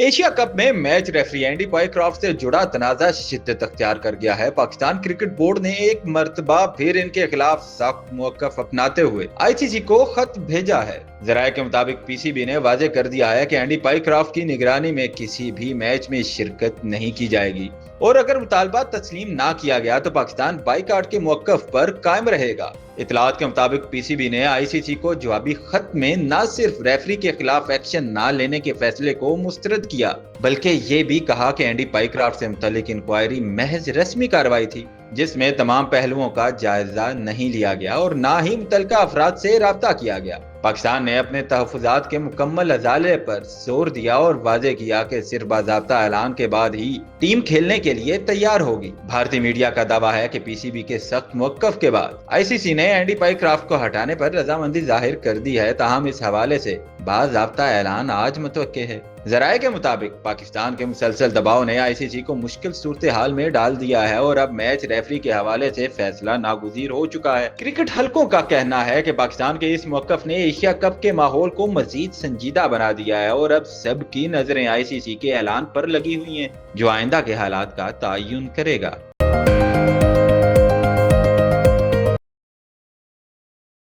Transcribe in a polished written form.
Asia cup में match referee Andy Pycroft से जुड़ा तनाज़ा शिद्दत अख्तियार कर गया है। पाकिस्तान क्रिकेट बोर्ड ने एक मर्तबा फिर इनके खिलाफ सख्त मौक़िफ़ अपनाते हुए आईसीसी को खत भेजा है। जराये के मुताबिक पीसीबी ने वाज़ेह कर दिया है कि एंडी पाइक्रॉफ्ट की निगरानी में किसी भी मैच में शिरकत नहीं की जाएगी और अगर मुतालबा तस्लीम ना किया गया तो पाकिस्तान बाइकाट के मौक़िफ़ पर कायम रहेगा। इतलात के मुताबिक पीसीबी ने आईसीसी को जवाबी खत में न सिर्फ रेफरी के खिलाफ एक्शन न लेने के फैसले को मुस्तरद किया बल्कि ये भी कहा कि एंडी पाइक्रॉफ्ट से मुतल्लिक इंक्वायरी महज रस्मी कार्रवाई थी जिसमें तमाम पहलुओं का जायजा नहीं लिया गया और न ही मुतल्लिका अफराद से राब्ता किया गया। पाकिस्तान ने अपने तहफ़्फ़ुज़ात के मुकम्मल अज़ाले पर जोर दिया और वाज़ेह किया कि सिर्फ बाज़ाब्ता ऐलान के बाद ही टीम खेलने के लिए तैयार होगी। भारतीय मीडिया का दावा है कि पीसीबी के सख्त मौक़िफ़ के बाद आईसीसी ने एंडी पाइक्रॉफ्ट को हटाने पर रजामंदी जाहिर कर दी है, ताहम इस हवाले से बाज़ाब्ता ऐलान आज मुतवक्के है। जराये के मुताबिक पाकिस्तान के मुसलसल दबाव ने आईसीसी को मुश्किल सूरत हाल में डाल दिया है और अब मैच रेफरी के हवाले से फैसला नागुज़ीर हो चुका है। क्रिकेट हलकों का कहना है कि पाकिस्तान के इस मौक़िफ़ ने एशिया कप के माहौल को मजीद संजीदा बना दिया है और अब सबकी नजरें आईसीसी के ऐलान पर लगी हुई हैं जो आइंदा के हालात का तयन करेगा।